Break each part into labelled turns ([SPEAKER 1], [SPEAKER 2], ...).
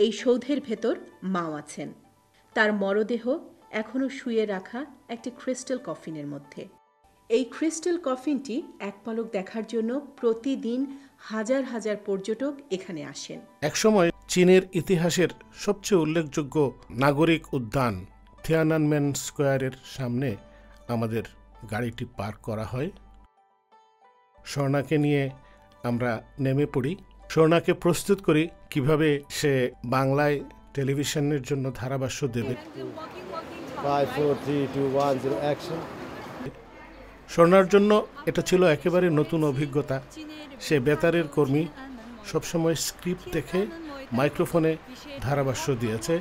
[SPEAKER 1] এই সৌধের ভেতর মাও আছেন। তার মরদেহ এখনও শুয়ে রাখা একটি ক্রিস্টাল কফিনের মধ্যে। এই ক্রিস্টাল কফিনটি এক পলক দেখার জন্য প্রতিদিন হাজার হাজার পর্যটক এখানে আসেন।
[SPEAKER 2] একসময় চীনের ইতিহাসের সবচেয়ে উল্লেখযোগ্য নাগরিক উদ্যান থিয়ানানমেন স্কোয়ারের সামনে আমাদের গাড়িটি পার্ক করা হয়। স্বর্ণাকে নিয়ে আমরা নেমে পড়ি। স্বর্ণাকে প্রস্তুত করি কিভাবে সে বাংলায় টেলিভিশনের জন্য ধারাভাষ্য দেবে।
[SPEAKER 3] 5, 4, 3, 2, 1, 0, action.
[SPEAKER 2] স্বর্ণার জন্য এটা ছিল একেবারে নতুন অভিজ্ঞতা। সে বেতারের কর্মী, সবসময় স্ক্রিপ্ট দেখে মাইক্রোফোনে ধারাভাষ্য দিয়েছে।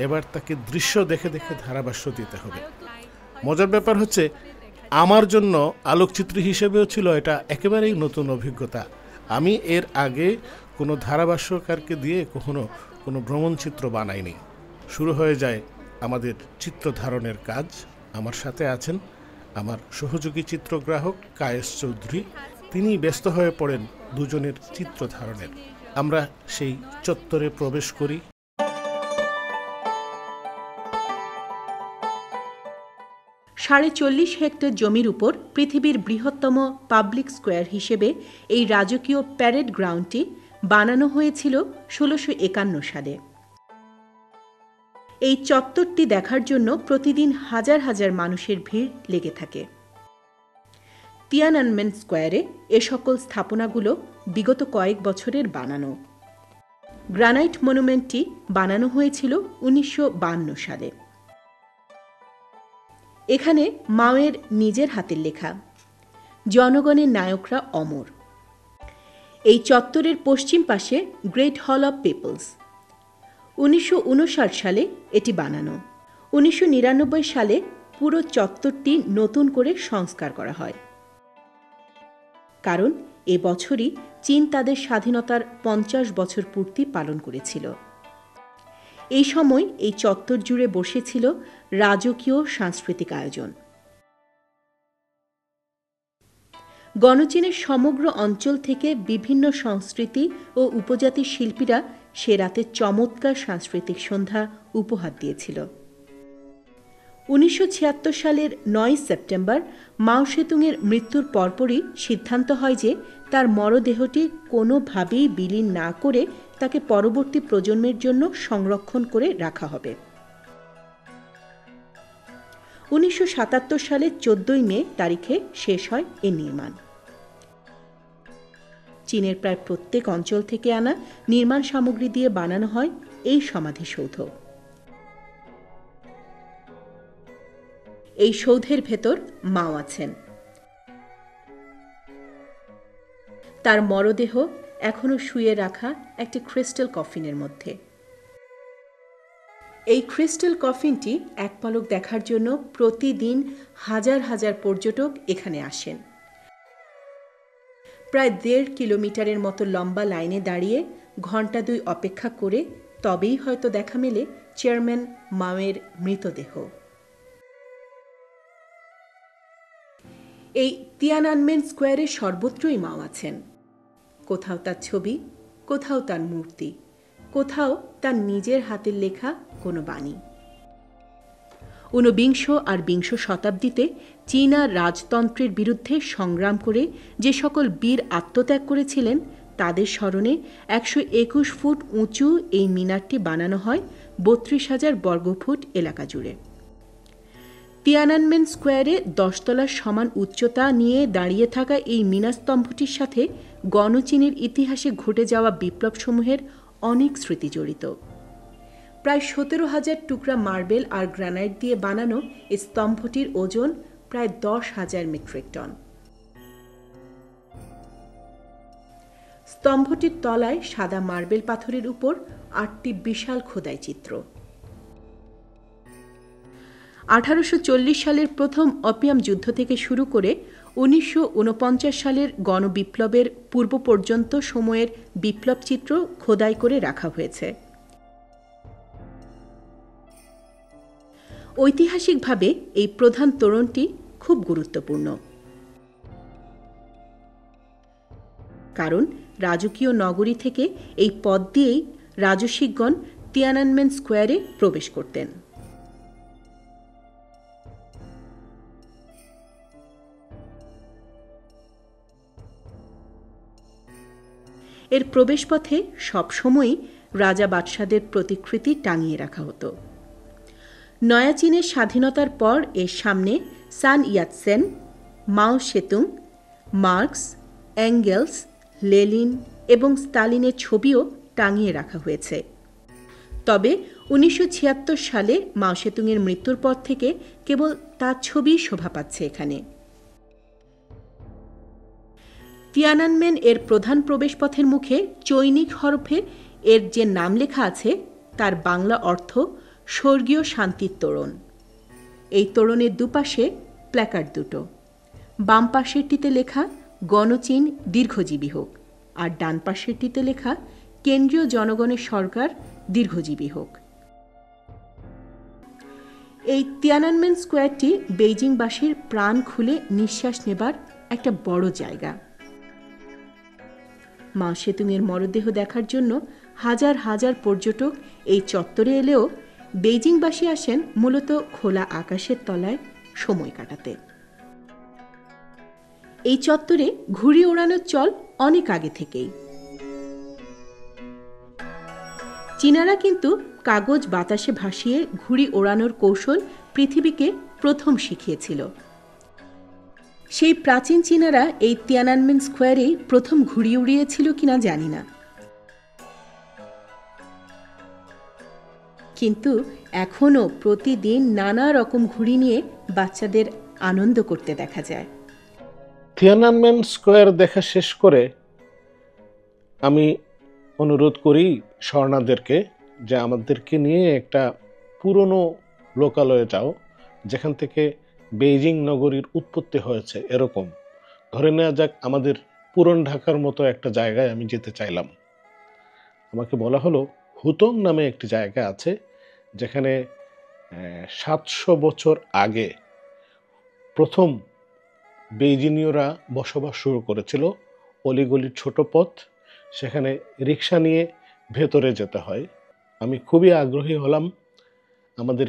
[SPEAKER 2] এবার তাকে দৃশ্য দেখে দেখে ধারাভাষ্য দিতে হবে। মজার ব্যাপার হচ্ছে, আমার জন্য আলোকচিত্রী হিসেবেও ছিল এটা একেবারেই নতুন অভিজ্ঞতা। আমি এর আগে কোনো ধারাভাষ্যকারকে দিয়ে কখনো কোনো ভ্রমণচিত্র বানাইনি। শুরু হয়ে যায় আমাদের চিত্র ধারণের কাজ। আমার সাথে আছেন আমার সহযোগী চিত্রগ্রাহক কায়েস চৌধুরী। তিনি ব্যস্ত হয়ে পড়েন দুজনের চিত্র ধারণের। আমরা সেই চত্বরে প্রবেশ করি।
[SPEAKER 1] ৪.৫ হেক্টর জমির উপর পৃথিবীর বৃহত্তম পাবলিক স্কোয়ার হিসেবে এই রাজকীয় প্যারেড গ্রাউন্ডটি বানানো হয়েছিল ১৬৫১ সালে। এই চত্বরটি দেখার জন্য প্রতিদিন হাজার হাজার মানুষের ভিড় লেগে থাকে। তিয়ানানমেন স্কোয়ারে এ সকল স্থাপনাগুলো বিগত কয়েক বছরের বানানো। গ্রানাইট মনুমেন্টটি বানানো হয়েছিল ১৯৫২ সালে। এখানে মাওয়ের নিজের হাতের লেখা জনগণের নায়করা অমর। এই চত্বরের পশ্চিম পাশে গ্রেট হল অব পিপলস। ১৯৫৯ সালে এটি বানানো। ১৯৯৯ সালে পুরো চত্বরটি নতুন করে সংস্কার করা হয়, কারণ এ বছরই চীন তাদের স্বাধীনতার ৫০ বছর পূর্তি পালন করেছিল। এই সময় এই চত্বর জুড়ে বসেছিল রাজকীয় সাংস্কৃতিক আয়োজন। গণচীনের সমগ্র অঞ্চল থেকে বিভিন্ন সংস্কৃতি ও উপজাতির শিল্পীরা সে রাতে চমৎকার সাংস্কৃতিক সন্ধ্যা উপহার দিয়েছিল। ১৯৭৬ সালের ৯ সেপ্টেম্বর মাও সেতুংয়ের মৃত্যুর পরপরই সিদ্ধান্ত হয় যে তার মরদেহটি কোনোভাবেই বিলীন না করে তাকে পরবর্তী প্রজন্মের জন্য সংরক্ষণ করে রাখা হবে। ১৯৭৭ সালের ১৪ মে তারিখে শেষ হয় এর নির্মাণ। চীনের প্রায় প্রত্যেক অঞ্চল থেকে আনা নির্মাণ সামগ্রী দিয়ে বানানো হয় এই সমাধিসৌধ। এই সৌধের ভেতর মাও আছেন। তার মরদেহ এখনো শুয়ে রাখা একটি ক্রিস্টাল কফিনের মধ্যে। এই ক্রিস্টাল কফিনটি এক পলক দেখার জন্য প্রতিদিন হাজার হাজার পর্যটক এখানে আসেন। প্রায় ১.৫ কিলোমিটারের মতো লম্বা লাইনে দাঁড়িয়ে ঘণ্টা ২ অপেক্ষা করে তবেই হয়তো দেখা মেলে চেয়ারম্যান মাওয়ের মৃতদেহ। এই তিয়ানানমেন স্কোয়ারে সর্বত্রই মাও আছেন। কোথাও তার ছবি, কোথাও তার মূর্তি, কোথাও তার নিজের হাতের লেখা কোনো বাণী। ১৯ আর ২০ শতাব্দীতে চীনা রাজতন্ত্রের বিরুদ্ধে সংগ্রাম করে যে সকল বীর আত্মত্যাগ করেছিলেন তাদের স্মরণে ১২১ ফুট উঁচু এই মিনারটি বানানো হয় ৩২,০০০ বর্গফুট এলাকা জুড়ে। তিয়ানানমেন স্কোয়ারে ১০ তলার সমান উচ্চতা নিয়ে দাঁড়িয়ে থাকা এই মিনারস্তম্ভটির সাথে গণচীনের ইতিহাসে ঘটে যাওয়া বিপ্লবসমূহের অনেক স্মৃতি জড়িত। প্রায় ১৭,০০০ টুকরা মার্বেল আর গ্রানাইট দিয়ে বানানো এই স্তম্ভটির ওজন প্রায় ১০,০০০ মেট্রিক টন। স্তম্ভটির তলায় সাদা মার্বেল পাথরের উপর ৮টি বিশাল খোদাই চিত্র। ১৮৪০ সালের প্রথম অপিয়াম যুদ্ধ থেকে শুরু করে ১৯৪৯ সালের গণবিপ্লবের পূর্ব পর্যন্ত সময়ের বিপ্লব চিত্র খোদাই করে রাখা হয়েছে। ঐতিহাসিকভাবে এই প্রধান তোরণটি খুব গুরুত্বপূর্ণ, কারণ রাজকীয় নগরী থেকে এই পথ দিয়েই রাজসিকগণ তিয়ানানমেন স্কোয়ারে প্রবেশ করতেন। এর প্রবেশপথে সবসময়ই রাজা বাদশাদের প্রতিকৃতি টাঙিয়ে রাখা হতো। নয়া চীনের স্বাধীনতার পর এর সামনে সান ইয়াতসেন, মাও সেতুং, মার্কস, এঙ্গেলস, লেনিন এবং স্তালিনের ছবিও টাঙিয়ে রাখা হয়েছে। তবে 1976 সালে মাও সেতুংয়ের মৃত্যুর পর থেকে কেবল তার ছবিই শোভা পাচ্ছে এখানে। তিয়ানানমেন এর প্রধান প্রবেশপথের মুখে চৈনিক হরফে এর যে নাম লেখা আছে তার বাংলা অর্থ স্বর্গীয় শান্তির তোরণ। এই তোরণের দুপাশে প্ল্যাকার্ড দুটো, বাম পাশেরটিতে লেখা গণচীন দীর্ঘজীবী হোক, আর ডান পাশেরটিতে লেখা কেন্দ্রীয় জনগণের সরকার দীর্ঘজীবী হোক। এই তিয়ানানমেন স্কোয়ারটি বেইজিংবাসীর প্রাণ খুলে নিঃশ্বাস নেবার একটা বড় জায়গা। মা সেতুংয়ের মরদেহ দেখার জন্য হাজার হাজার পর্যটক এই চত্বরে এলেও বেইজিংবাসী আসেন মূলত খোলা আকাশের তলায় সময় কাটাতে। এই চত্বরে ঘুড়ি ওড়ানোর চল অনেক আগে থেকেই। চীনারা কিন্তু কাগজ বাতাসে ভাসিয়ে ঘুড়ি ওড়ানোর কৌশল পৃথিবীকে প্রথম শিখিয়েছিল। সেই প্রাচীন চীনারা এই তিয়ানানমেন স্কোয়ারেই প্রথম ঘুড়ি উড়িয়েছিল কিনা জানি না, কিন্তু এখনও প্রতিদিন নানা রকম ঘুড়ি নিয়ে বাচ্চাদের আনন্দ করতে দেখা যায়।
[SPEAKER 2] তিয়ানানমেন স্কোয়ার দেখা শেষ করে আমি অনুরোধ করি স্বর্ণাদেরকে যে আমাদেরকে নিয়ে একটা পুরনো লোকালয়ে যাও, যেখান থেকে বেইজিং নগরীর উৎপত্তি হয়েছে। এরকম ধরে নেওয়া যাক আমাদের পুরন ঢাকার মতো একটা জায়গায় আমি যেতে চাইলাম। আমাকে বলা হলো হুতং নামে একটি জায়গা আছে, যেখানে 700 বছর আগে প্রথম বেইজিনীয়রা বসবাস শুরু করেছিল। অলিগলির ছোট পথ, সেখানে রিক্সা নিয়ে ভেতরে যেতে হয়। আমি খুবই আগ্রহী হলাম। আমাদের